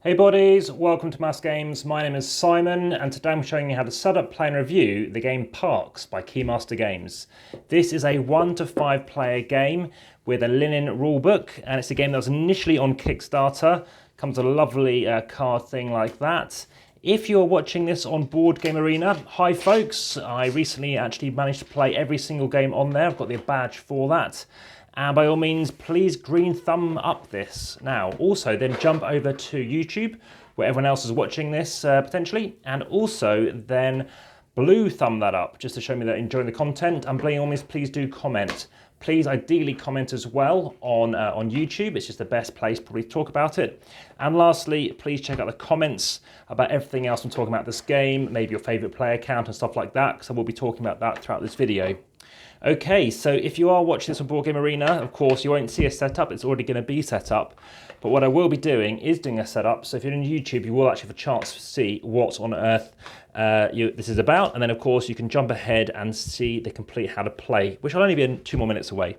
Hey buddies, welcome to AmassGames. My name is Simon and today I'm showing you how to set up, play and review the game Parks by AmassGames. This is a 1 to 5 player game with a linen rulebook, and it's a game that was initially on Kickstarter. Comes with a lovely card thing like that. If you're watching this on boardgamearena, hi folks, I recently actually managed to play every single game on there. I've got the badge for that. And by all means, please green thumb up this. Now, also then jump over to YouTube, where everyone else is watching this potentially, and also then blue thumb that up, just to show me that you're enjoying the content. And by all means, please do comment. Please ideally comment as well on YouTube. It's just the best place probably to talk about it. And lastly, please check out the comments about everything else I'm talking about this game, maybe your favorite player count and stuff like that, because I will be talking about that throughout this video. Okay, so if you are watching this on boardgamearena, of course, you won't see a setup. It's already going to be set up. But what I will be doing is doing a setup. So if you're on YouTube, you will actually have a chance to see what on earth this is about. And then, of course, you can jump ahead and see the complete how to play, which will only be 2 more minutes away.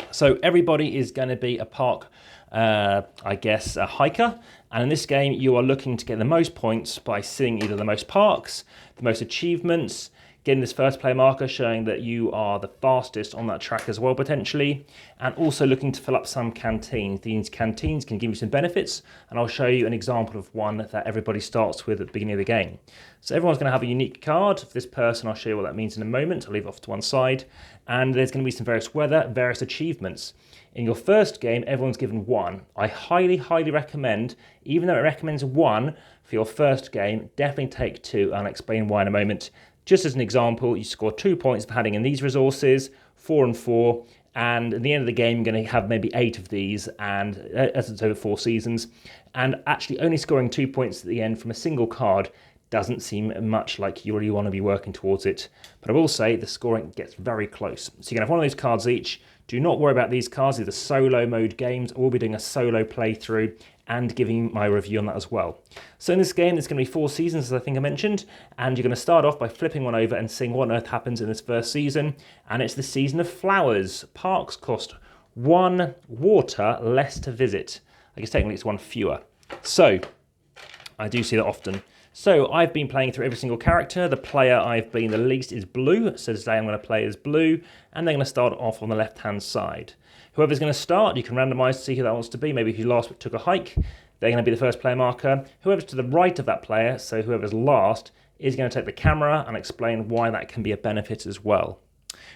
So everybody is going to be a park, I guess, a hiker. And in this game, you are looking to get the most points by seeing either the most parks, the most achievements, getting this first player marker showing that you are the fastest on that track as well potentially, and also looking to fill up some canteens. These canteens can give you some benefits, and I'll show you an example of one that everybody starts with at the beginning of the game. So everyone's going to have a unique card. For this person, I'll show you what that means in a moment. I'll leave it off to one side. And there's going to be some various weather, various achievements. In your first game, everyone's given 1. I highly, highly recommend, even though it recommends 1 for your first game, definitely take 2, and I'll explain why in a moment. Just as an example, you score 2 points for having in these resources, 4 and 4, and at the end of the game, you're going to have maybe 8 of these, and as it's over 4 seasons, and actually only scoring 2 points at the end from a single card doesn't seem much like you really want to be working towards it. But I will say the scoring gets very close. So you're going to have one of those cards each. Do not worry about these cards. These are solo mode games. I will be doing a solo playthrough and giving my review on that as well. So in this game, there's going to be 4 seasons, as I think I mentioned, and you're going to start off by flipping one over and seeing what on earth happens in this first season, and it's the season of flowers. Parks cost 1 water less to visit. I guess technically it's 1 fewer. So, I do see that often. So I've been playing through every single character. The player I've been the least is blue, so today I'm going to play as blue, and they're going to start off on the left-hand side. Whoever's going to start, you can randomise to see who that wants to be. Maybe if you last took a hike, they're going to be the first player marker. Whoever's to the right of that player, so whoever's last, is going to take the camera and explain why that can be a benefit as well.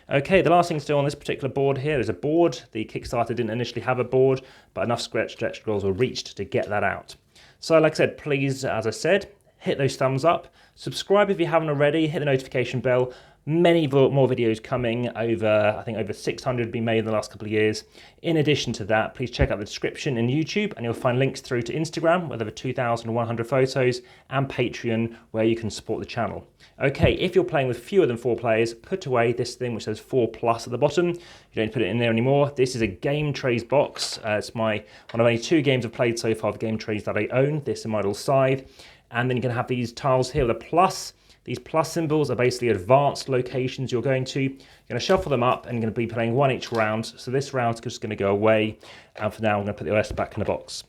Okay, the last thing to do on this particular board here is a board. The Kickstarter didn't initially have a board, but enough stretch goals were reached to get that out. So like I said, please, as I said, hit those thumbs up. Subscribe if you haven't already. Hit the notification bell. Many more videos coming. I think over 600 been made in the last couple of years. In addition to that, please check out the description in YouTube and you'll find links through to Instagram with over 2,100 photos and Patreon where you can support the channel. Okay, if you're playing with fewer than 4 players, put away this thing which says 4+ at the bottom. You don't put it in there anymore. This is a game trays box. It's one of only 2 games I've played so far, the game trays that I own. This and my little scythe. And then you can have these tiles here with a plus. These plus symbols are basically advanced locations you're going to. You're going to shuffle them up and you're going to be playing 1 each round. So this round's just going to go away. And for now, I'm going to put the rest back in the box.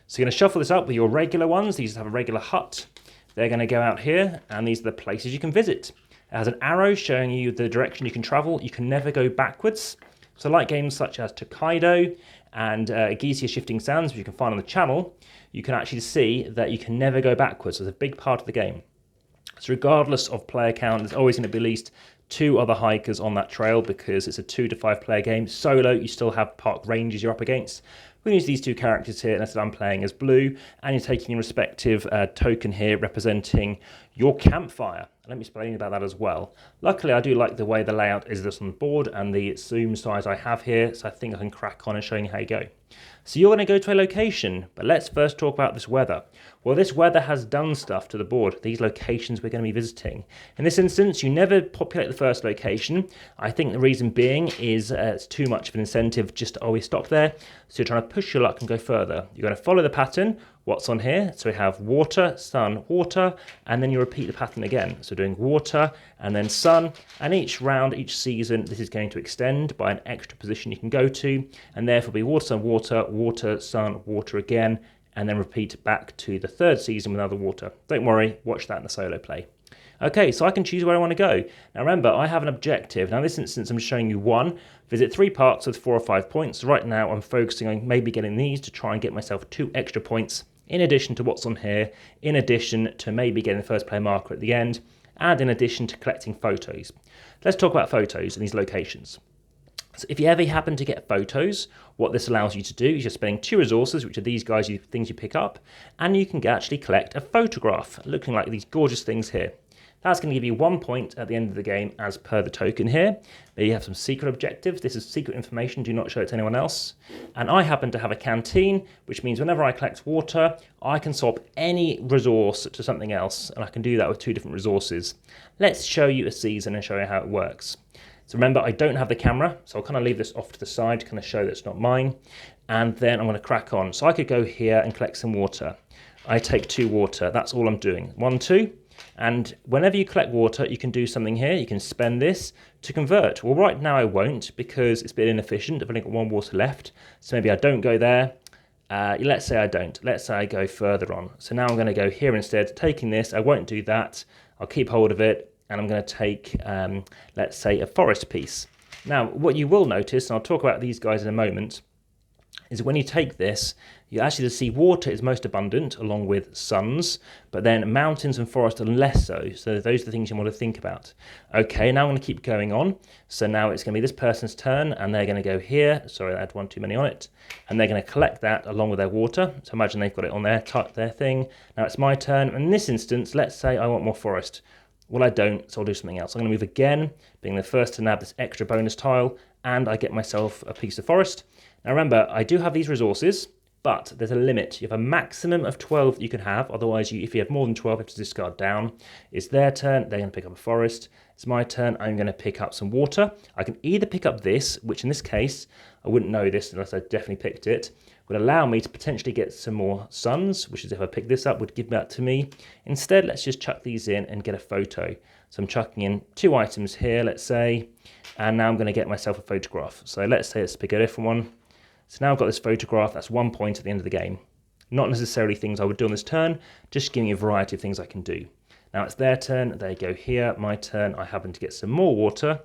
So you're going to shuffle this up with your regular ones. These have a regular hut. They're going to go out here. And these are the places you can visit. It has an arrow showing you the direction you can travel. You can never go backwards. So like games such as Tokaido and Geesia Shifting Sands, which you can find on the channel, you can actually see that you can never go backwards. It's a big part of the game. So regardless of player count, there's always going to be at least 2 other hikers on that trail because it's a 2 to 5 player game. Solo, you still have park rangers you're up against. We can use these 2 characters here, and I said I'm playing as blue, and you're taking your respective token here representing your campfire. Let me explain about that as well. Luckily, I do like the way the layout is this on the board and the zoom size I have here, so I think I can crack on and show you how you go. So you're going to go to a location, but let's first talk about this weather. Well, this weather has done stuff to the board, these locations we're going to be visiting. In this instance, you never populate the first location. I think the reason being is it's too much of an incentive just to always stop there. So you're trying to push your luck and go further. You're going to follow the pattern, what's on here. So we have water, sun, water, and then you repeat the pattern again. So doing water and then sun, and each round, each season, this is going to extend by an extra position you can go to, and therefore be water, sun, water, water, sun, water again, and then repeat back to the third season with other water. Don't worry, watch that in the solo play. Okay, so I can choose where I want to go. Now remember, I have an objective. Now in this instance, I'm showing you one, visit 3 parks with 4 or 5 points. Right now, I'm focusing on maybe getting these to try and get myself 2 extra points, in addition to what's on here, in addition to maybe getting the first player marker at the end, and in addition to collecting photos. Let's talk about photos in these locations. So if you ever happen to get photos, what this allows you to do is you're spending 2 resources, which are these guys, things you pick up, and you can actually collect a photograph, looking like these gorgeous things here. That's going to give you 1 point at the end of the game as per the token here. There you have some secret objectives. This is secret information. Do not show it to anyone else. And I happen to have a canteen, which means whenever I collect water, I can swap any resource to something else. And I can do that with 2 different resources. Let's show you a season and show you how it works. So remember, I don't have the camera, so I'll kind of leave this off to the side to kind of show that it's not mine. And then I'm going to crack on. So I could go here and collect some water. I take 2 water. That's all I'm doing. 1, 2. And whenever you collect water, you can do something here. You can spend this to convert. Well, right now I won't because it's a bit inefficient. I've only got 1 water left. So maybe I don't go there. Let's say I don't. Let's say I go further on. So now I'm going to go here instead, taking this. I won't do that. I'll keep hold of it. And I'm going to take, let's say, a forest piece. Now, what you will notice, and I'll talk about these guys in a moment, is when you take this, you actually see water is most abundant along with suns, but then mountains and forests are less so. So those are the things you want to think about. Okay, now I'm going to keep going on. So now it's going to be this person's turn and they're going to go here. Sorry, I had one too many on it. And they're going to collect that along with their water. So imagine they've got it on their thing. Now it's my turn. And in this instance, let's say I want more forest. Well, I don't, so I'll do something else. I'm going to move again, being the first to nab this extra bonus tile, and I get myself a piece of forest. Now remember, I do have these resources, but there's a limit. You have a maximum of 12 that you can have. Otherwise, if you have more than 12, you have to discard down. It's their turn. They're going to pick up a forest. It's my turn. I'm going to pick up some water. I can either pick up this, which in this case, I wouldn't know this unless I definitely picked it, would allow me to potentially get some more suns, which is if I pick this up, would give that to me. Instead, let's just chuck these in and get a photo. So I'm chucking in 2 items here, let's say, and now I'm going to get myself a photograph. So let's pick a different one. So now I've got this photograph. That's 1 point at the end of the game. Not necessarily things I would do on this turn, just giving you a variety of things I can do. Now it's their turn. They go here. My turn. I happen to get some more water,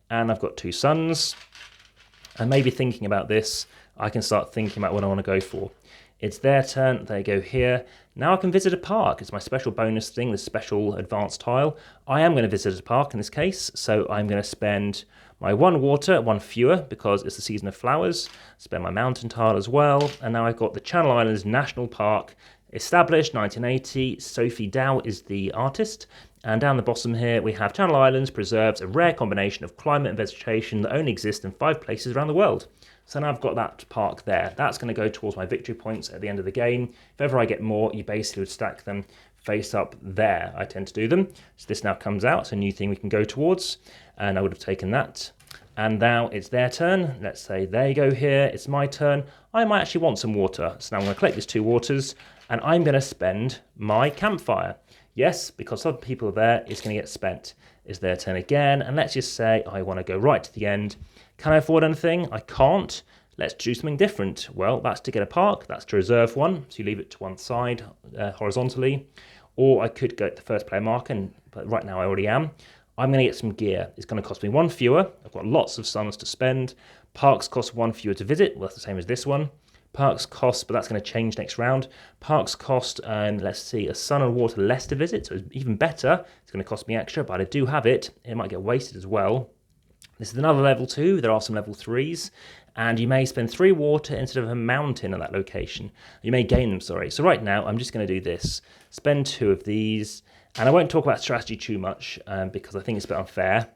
and I've got 2 suns. And maybe thinking about this, I can start thinking about what I want to go for. It's their turn. They go here. Now I can visit a park. It's my special bonus thing, the special advanced tile. I am going to visit a park in this case, so I'm going to spend my 1 water, 1 fewer, because it's the season of flowers. Spend my mountain tile as well. And now I've got the Channel Islands National Park, established 1980. Sophie Dow is the artist. And down the bottom here, we have Channel Islands preserves a rare combination of climate and vegetation that only exists in 5 places around the world. So now I've got that park there. That's going to go towards my victory points at the end of the game. If ever I get more, you basically would stack them face up there. I tend to do them. So this now comes out. It's a new thing we can go towards. And I would have taken that. And now it's their turn. Let's say they go here. It's my turn. I might actually want some water. So now I'm going to collect these 2 waters. And I'm going to spend my campfire. Yes, because other people are there, it's going to get spent. It's their turn again. And let's just say I want to go right to the end. Can I afford anything? I can't. Let's do something different. Well, that's to get a park. That's to reserve one. So you leave it to one side horizontally. Or I could go to the first player marker, but right now I already am. I'm going to get some gear. It's going to cost me 1 fewer. I've got lots of suns to spend. Parks cost 1 fewer to visit. Well, that's the same as this one. Parks cost, but that's going to change next round. Parks cost, let's see, a sun and water less to visit. So it's even better. It's going to cost me extra, but I do have it. It might get wasted as well. This is another level 2. There are some level 3s. And you may spend 3 water instead of a mountain at that location. You may gain them, sorry. So right now, I'm just going to do this. Spend 2 of these. And I won't talk about strategy too much because I think it's a bit unfair.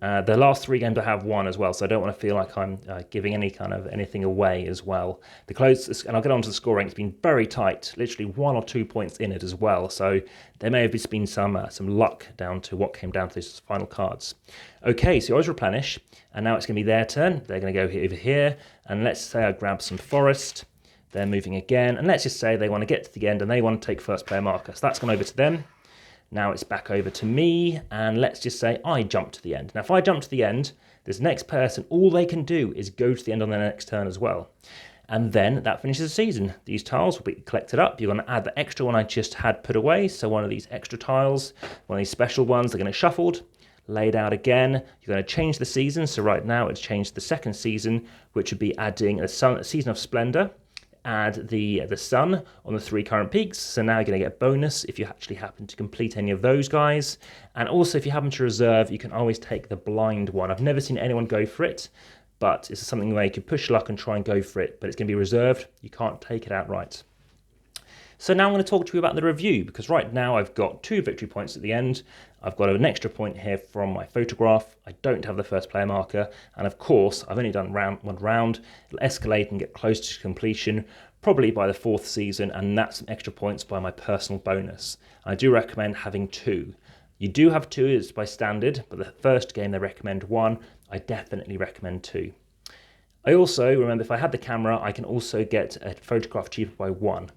The last 3 games I have won as well, so I don't want to feel like I'm giving anything away as well. The closest, and I'll get on to the scoring, it's been very tight, literally 1 or 2 points in it as well. So there may have been some luck down to what came down to those final cards. Okay, so I always replenish, and now it's going to be their turn. They're going to go over here, and let's say I grab some forest. They're moving again, and let's just say they want to get to the end and they want to take first player marker. So that's gone over to them. Now it's back over to me, and let's just say I jump to the end. Now if I jump to the end, this next person, all they can do is go to the end on their next turn as well. And then that finishes the season. These tiles will be collected up. You're going to add the extra one I just had put away. So one of these extra tiles, one of these special ones, they're going to shuffled, laid out again. You're going to change the season. So right now it's changed the second season, which would be adding a season of splendor. Add the sun on the 3 current peaks. So now you're going to get a bonus if you actually happen to complete any of those guys. And also if you happen to reserve, you can always take the blind one. I've never seen anyone go for it, but it's something where you can push luck and try and go for it, but it's going to be reserved. You can't take it outright. So now I'm going to talk to you about the review, because right now I've got 2 victory points at the end. I've got an extra point here from my photograph. I don't have the first player marker. And of course, I've only done one round. It'll escalate and get close to completion, probably by the 4th season, and that's some extra points by my personal bonus. I do recommend having 2. You do have 2 as by standard, but the first game they recommend 1. I definitely recommend 2. I also, remember, if I had the camera, I can also get a photograph cheaper by 1.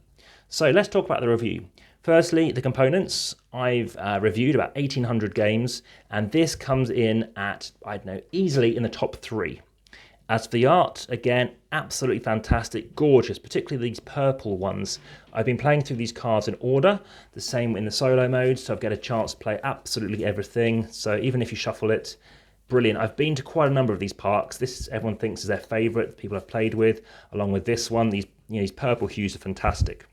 So let's talk about the review. Firstly, the components. I've reviewed about 1,800 games, and this comes in at, I don't know, easily in the top 3. As for the art, again, absolutely fantastic, gorgeous, particularly these purple ones. I've been playing through these cards in order, the same in the solo mode, so I've got a chance to play absolutely everything. So even if you shuffle it, brilliant. I've been to quite a number of these parks. This everyone thinks is their favourite, the people I've played with, along with this one. These purple hues are fantastic.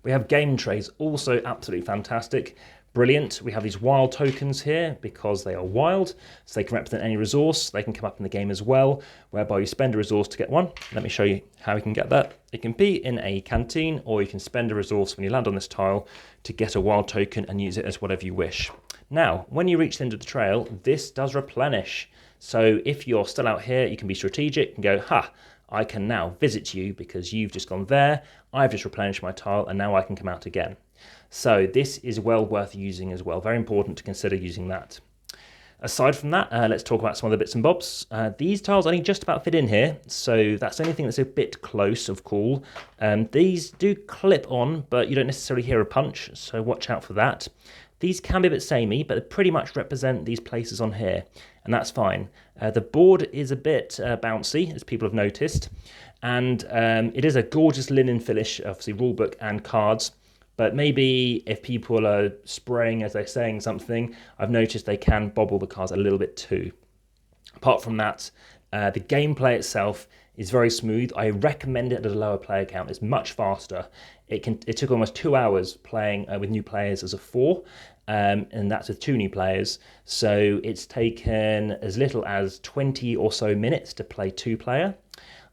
We have game trays, also absolutely fantastic. Brilliant. We have these wild tokens here because they are wild, so they can represent any resource. They can come up in the game as well, whereby you spend a resource to get one. Let me show you how you can get that. It can be in a canteen, or you can spend a resource when you land on this tile to get a wild token and use it as whatever you wish. Now, when you reach the end of the trail, this does replenish. So if you're still out here, you can be strategic and go, I can now visit you because you've just gone there, I've just replenished my tile, and now I can come out again. So this is well worth using as well. Very important to consider using that. Aside from that, let's talk about some other bits and bobs. These tiles only just about fit in here, so that's the only thing that's a bit close of call. These do clip on, but you don't necessarily hear a punch, so watch out for that. These can be a bit samey, but they pretty much represent these places on here, and that's fine. The board is a bit bouncy, as people have noticed, and it is a gorgeous linen finish, obviously rulebook and cards, but maybe if people are spraying as they're saying something, I've noticed they can bobble the cards a little bit too. Apart from that, the gameplay itself is very smooth. I recommend it at a lower player count. It's much faster. It took almost 2 hours playing with new players as a 4, and that's with 2 new players. So it's taken as little as 20 or so minutes to play 2-player.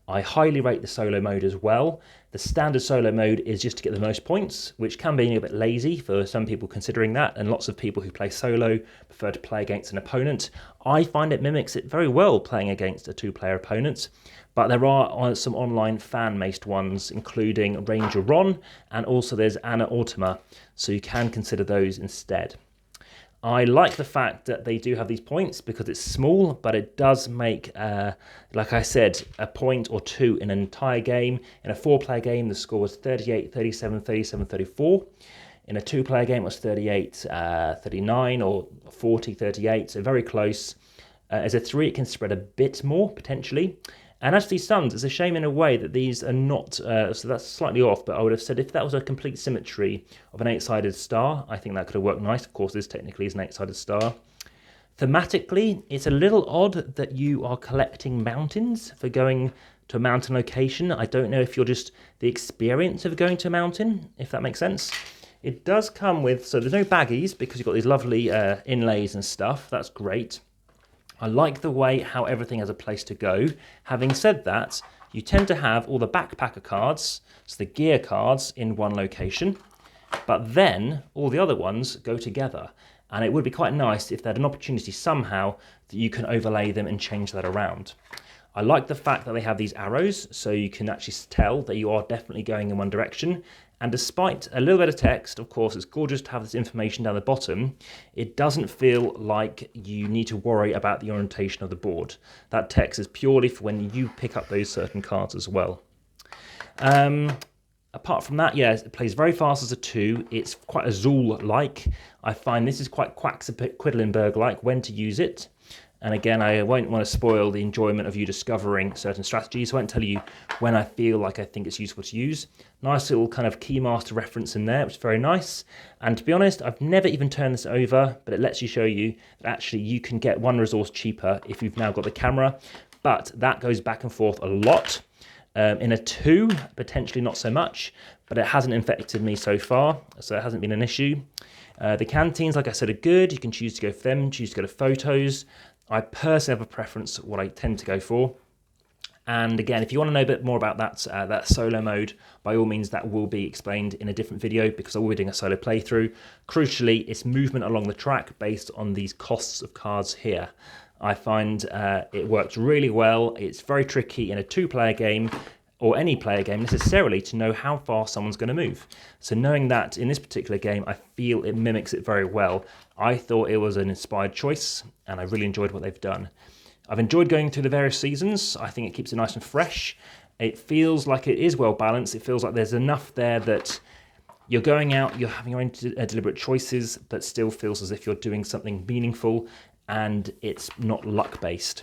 I highly rate the solo mode as well. The standard solo mode is just to get the most points, which can be a bit lazy for some people considering that, and lots of people who play solo prefer to play against an opponent. I find it mimics it very well playing against a 2-player opponent, but there are some online fan-maced ones, including Ranger Ron, and also there's Anna Autima, so you can consider those instead. I like the fact that they do have these points because it's small, but it does make, like I said, a point or 2 in an entire game. In a 4-player game, the score was 38, 37, 37, 34. In a 2-player game, it was 38, 39 or 40, 38, so very close. As a 3, it can spread a bit more, potentially. And as for these suns, it's a shame in a way that these are not, so that's slightly off, but I would have said if that was a complete symmetry of an 8-sided star, I think that could have worked nice. Of course, this technically is an 8-sided star. Thematically, it's a little odd that you are collecting mountains for going to a mountain location. I don't know if you're just the experience of going to a mountain, if that makes sense. It does come with, so there's no baggies because you've got these lovely inlays and stuff. That's great. I like the way how everything has a place to go. Having said that, you tend to have all the backpacker cards, so the gear cards, in one location, but then all the other ones go together. And it would be quite nice if they had an opportunity somehow that you can overlay them and change that around. I like the fact that they have these arrows, so you can actually tell that you are definitely going in one direction. And despite a little bit of text, of course, it's gorgeous to have this information down the bottom, it doesn't feel like you need to worry about the orientation of the board. That text is purely for when you pick up those certain cards as well. Apart from that, yeah, it plays very fast as a 2. It's quite a Zool-like. I find this is quite Quedlinburg-like when to use it. And again, I won't want to spoil the enjoyment of you discovering certain strategies. So I won't tell you when I feel like I think it's useful to use. Nice little kind of Keymaster reference in there, which is very nice. And to be honest, I've never even turned this over, but it lets you show you that actually you can get one resource cheaper if you've now got the camera. But that goes back and forth a lot. In a 2, potentially not so much, but it hasn't infected me so far, so it hasn't been an issue. The canteens, like I said, are good. You can choose to go for them, choose to go to photos. I personally have a preference what I tend to go for. And again, if you want to know a bit more about that solo mode, by all means, that will be explained in a different video because I will be doing a solo playthrough. Crucially, it's movement along the track based on these costs of cards here. I find it works really well. It's very tricky in a 2-player game or any player game necessarily to know how far someone's going to move. So knowing that in this particular game, I feel it mimics it very well. I thought it was an inspired choice and I really enjoyed what they've done. I've enjoyed going through the various seasons. I think it keeps it nice and fresh. It feels like it is well balanced. It feels like there's enough there that you're going out, you're having your own deliberate choices, but still feels as if you're doing something meaningful and it's not luck based.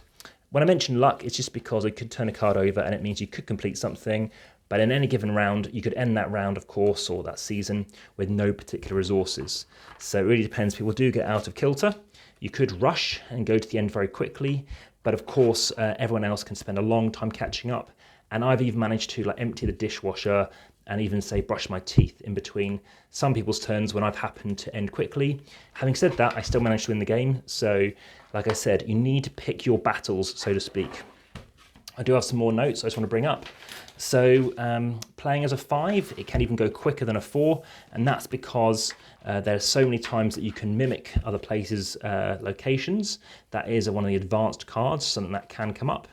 When I mention luck, it's just because I could turn a card over and it means you could complete something, but in any given round, you could end that round, of course, or that season with no particular resources. So it really depends. People do get out of kilter. You could rush and go to the end very quickly, but of course, everyone else can spend a long time catching up. And I've even managed to empty the dishwasher and even say brush my teeth in between some people's turns when I've happened to end quickly. Having said that, I still managed to win the game. So like I said, you need to pick your battles, so to speak. I do have some more notes I just want to bring up. So playing as a 5, it can even go quicker than a 4, and that's because there are so many times that you can mimic other places' locations. That is one of the advanced cards, something that can come up.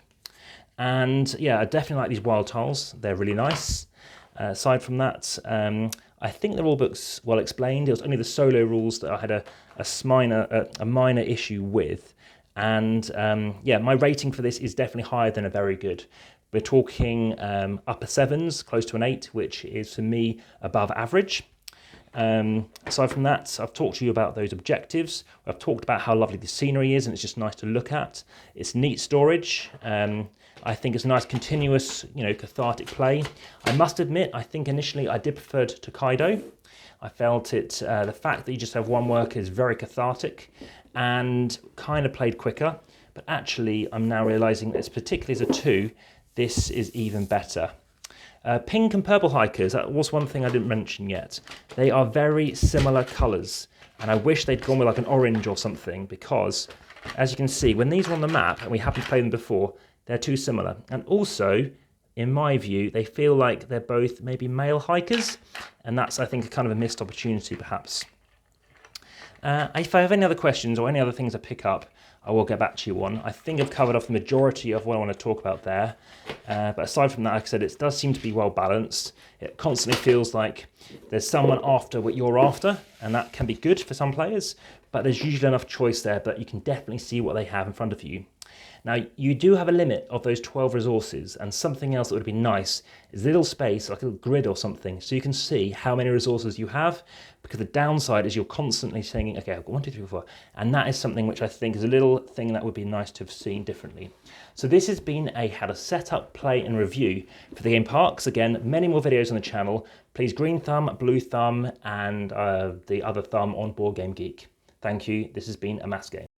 And yeah, I definitely like these wild tiles. They're really nice. Aside from that, I think the rulebook's well explained. It was only the solo rules that I had a minor issue with. And yeah, my rating for this is definitely higher than a very good. We're talking upper 7s, close to an 8, which is for me above average. Aside from that, I've talked to you about those objectives. I've talked about how lovely the scenery is and it's just nice to look at. It's neat storage. I think it's a nice continuous, cathartic play. I must admit, I think initially I did prefer Tokaido. I felt it, the fact that you just have one worker is very cathartic and kind of played quicker. But actually, I'm now realizing that particularly as a 2, this is even better. Pink and purple hikers, that was one thing I didn't mention yet. They are very similar colors. And I wish they'd gone with like an orange or something because, as you can see, when these are on the map, and we haven't played them before, they're too similar. And also, in my view, they feel like they're both maybe male hikers. And that's, I think, kind of a missed opportunity, perhaps. If I have any other questions or any other things I pick up, I will get back to you on. I think I've covered off the majority of what I want to talk about there. But aside from that, like I said, it does seem to be well balanced. It constantly feels like there's someone after what you're after, and that can be good for some players. But there's usually enough choice there, but you can definitely see what they have in front of you. Now, you do have a limit of those 12 resources, and something else that would be nice is a little space, like a little grid or something, so you can see how many resources you have, because the downside is you're constantly saying, okay, I've got 1, 2, 3, 4, and that is something which I think is a little thing that would be nice to have seen differently. So this has been how to set up, play, and review for the game Parks. Again, many more videos on the channel. Please green thumb, blue thumb, and the other thumb on Board Game Geek. Thank you. This has been AmassGames.